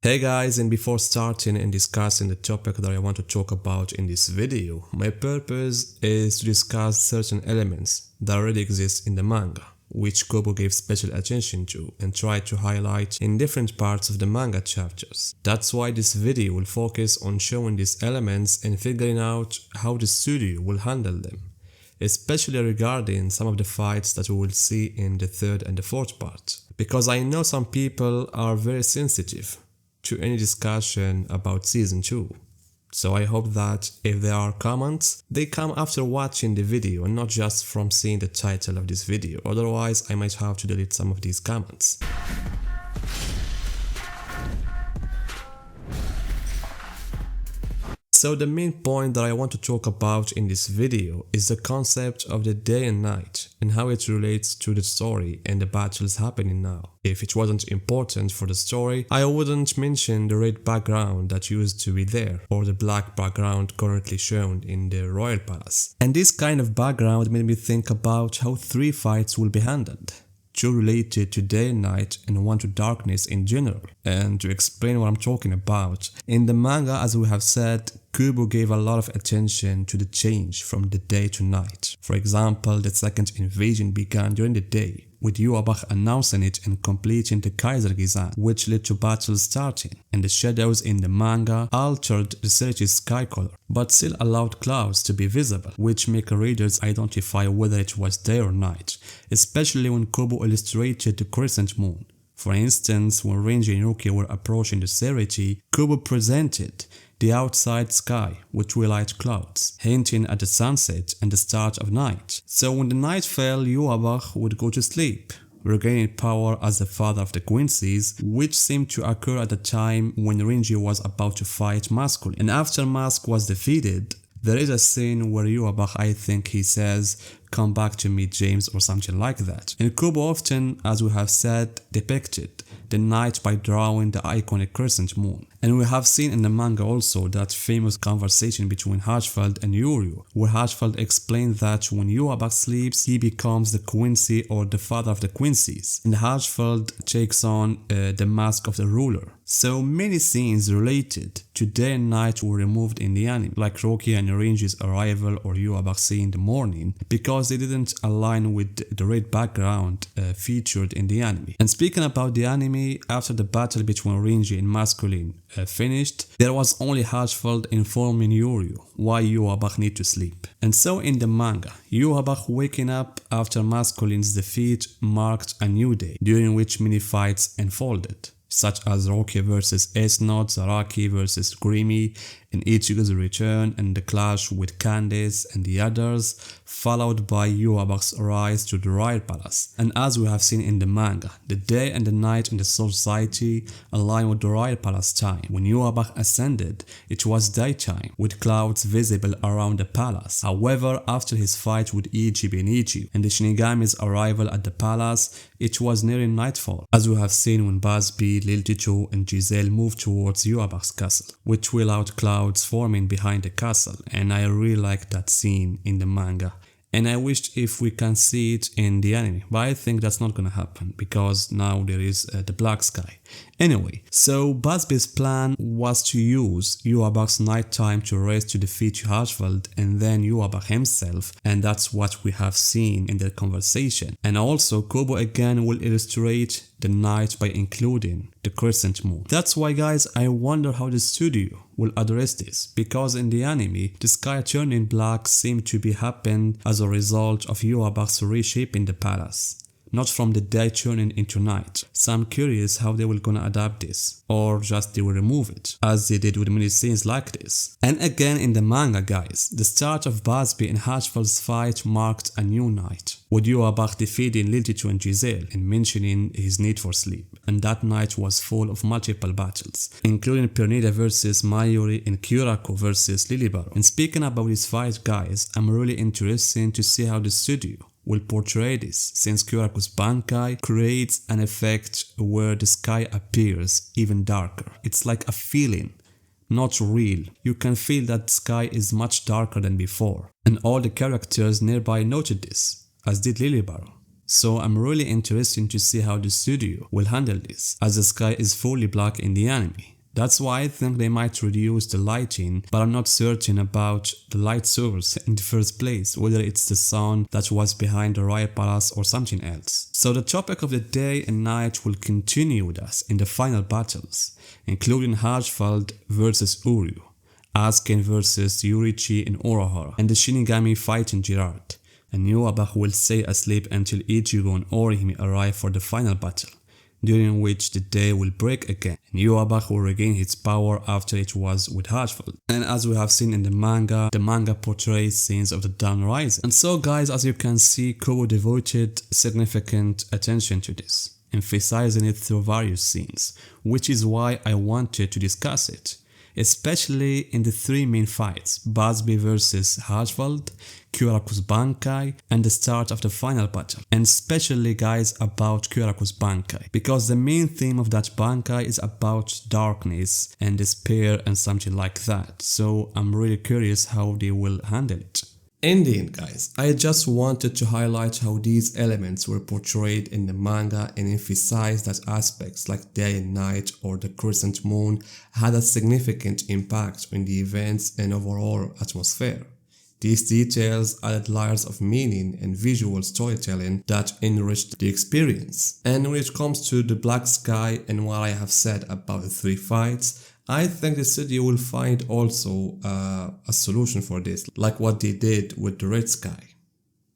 Hey guys, and before starting and discussing the topic that I want to talk about in this video, my purpose is to discuss certain elements that already exist in the manga, which Kobo gave special attention to and tried to highlight in different parts of the manga chapters. That's why this video will focus on showing these elements and figuring out how the studio will handle them, especially regarding some of the fights that we will see in the third and the fourth part, because I know some people are very sensitive to any discussion about season 2. So I hope that if there are comments, they come after watching the video and not just from seeing the title of this video, otherwise I might have to delete some of these comments. So the main point that I want to talk about in this video is the concept of the day and night and how it relates to the story and the battles happening now. If it wasn't important for the story, I wouldn't mention the red background that used to be there or the black background currently shown in the Royal Palace. And this kind of background made me think about how 3 fights will be handled. 2 related to day and night and 1 to darkness in general. And to explain what I'm talking about, in the manga, as we have said, Kubo gave a lot of attention to the change from the day to night. For example, the second invasion began during the day, with Yuabach announcing it and completing the Kaisergizan, which led to battles starting, and the shadows in the manga altered the city's sky color, but still allowed clouds to be visible, which make readers identify whether it was day or night, especially when Kobo illustrated the crescent moon. For instance, when Renji and Rukia were approaching the Serity, Kobo presented the outside sky with twilight clouds, hinting at the sunset and the start of night. So when the night fell, Yuabach would go to sleep, regaining power as the father of the Quincy's, which seemed to occur at the time when Renji was about to fight Masculine. And after Mask was defeated, there is a scene where Yuabach, I think he says, "Come back to me, James," or something like that. And Kobo often, as we have said, depicted the night by drawing the iconic crescent moon. And we have seen in the manga also that famous conversation between Hirschfeld and Yuryu, where Hirschfeld explained that when Yuabach sleeps, he becomes the Quincy or the father of the Quincy's, and Hirschfeld takes on the mask of the ruler. So many scenes related to day and night were removed in the anime, like Rukia and Renji's arrival or Yuabach seeing the morning, because they didn't align with the red background featured in the anime. And speaking about the anime, after the battle between Renji and Masculine finished, there was only Hirschfeld informing Yuryu why Yuabach need to sleep. And so in the manga, Yuabach waking up after Masculine's defeat marked a new day, during which many fights unfolded, such as Rukia vs Ace Note, Zaraki vs Grimy, and Ichigo's return and the clash with Candace and the others, followed by Yuabach's rise to the Royal Palace. And as we have seen in the manga, the day and the night in the Soul Society align with the Royal Palace time. When Yuabach ascended, it was daytime, with clouds visible around the palace. However, after his fight with Ichibi and Ichi and the Shinigami's arrival at the palace, it was nearing nightfall, as we have seen when Bazz-B, Lil Ticho, and Giselle moved towards Yuabach's castle, with twilight clouds forming behind the castle, and I really like that scene in the manga. And I wished if we can see it in the anime, but I think that's not gonna happen because now there is the black sky. Anyway, so Bazz-B's plan was to use Yuabach's nighttime to race to defeat Hirschfeld and then Yuabach himself, and that's what we have seen in the conversation. And also Kobo again will illustrate the night by including the crescent moon. That's why, guys, I wonder how the studio will address this, because in the anime, the sky turning black seemed to be happened as a result of Yuabach's reshaping the palace, not from the day turning into night. So I'm curious how they will gonna adapt this, or just they will remove it, as they did with many scenes like this. And again in the manga, guys, the start of Bazz-B and Hirschfeld's fight marked a new night, with Yuabach defeating Lil Ticho and Giselle and mentioning his need for sleep. And that night was full of multiple battles, including Pernida vs Mayuri and Kyoraku vs Lilibaro. And speaking about this fight, guys, I'm really interested to see how the studio will portray this, since Kyoraku's Bankai creates an effect where the sky appears even darker. It's like a feeling, not real. You can feel that the sky is much darker than before. And all the characters nearby noted this, as did Lilibaro. So I'm really interested to see how the studio will handle this, as the sky is fully black in the anime. That's why I think they might reduce the lighting, but I'm not certain about the light source in the first place, whether it's the sun that was behind the Riot Palace or something else. So the topic of the day and night will continue with us in the final battles, including Hajfeld versus Uryu, Asuken versus Yurichi and Orohara, and the Shinigami fighting Gerard, and Yuabach will stay asleep until Ichigo and Orihime arrive for the final battle, during which the day will break again, and Yuabach will regain his power after it was with Hajfeld. And as we have seen in the manga portrays scenes of the Dawn Rising. And so guys, as you can see, Kobo devoted significant attention to this, emphasizing it through various scenes, which is why I wanted to discuss it, especially in the three main fights, Bazz-B versus Hajfeld, Kyoraku's Bankai, and the start of the final battle. And especially guys about Kyoraku's Bankai, because the main theme of that Bankai is about darkness and despair and something like that, so I'm really curious how they will handle it. In the end guys, I just wanted to highlight how these elements were portrayed in the manga and emphasize that aspects like day and night or the crescent moon had a significant impact on the events and overall atmosphere. These details added layers of meaning and visual storytelling that enriched the experience. And when it comes to the black sky and what I have said about the three fights, I think the studio will find also a solution for this, like what they did with the red sky.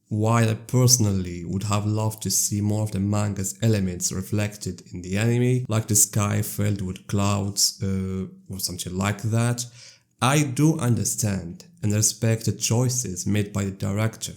While I personally would have loved to see more of the manga's elements reflected in the anime, like the sky filled with clouds or something like that, I do understand and respect the choices made by the director.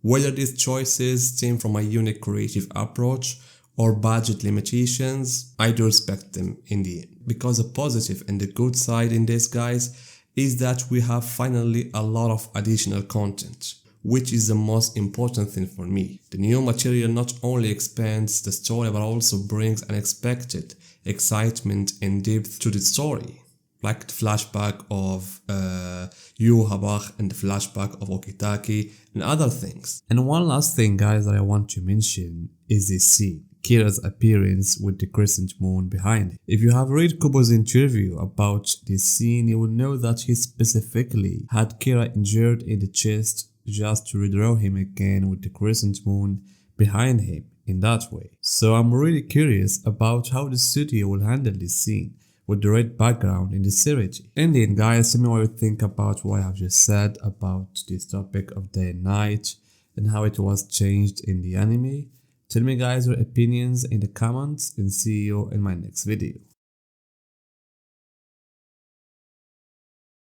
Whether these choices stem from a unique creative approach or budget limitations, I do respect them in the end. Because the positive and the good side in this guys is that we have finally a lot of additional content, which is the most important thing for me. The new material not only expands the story but also brings unexpected excitement and depth to the story, like the flashback of Yuhabach and the flashback of Okitake and other things. And one last thing guys that I want to mention is this scene, Kira's appearance with the crescent moon behind him. If you have read Kobo's interview about this scene, you will know that he specifically had Kira injured in the chest just to redraw him again with the crescent moon behind him in that way. So I'm really curious about how the studio will handle this scene with the red background in the series. In the end guys, tell me what you think about what I have just said about this topic of day and night and how it was changed in the anime. Tell me guys your opinions in the comments and see you in my next video.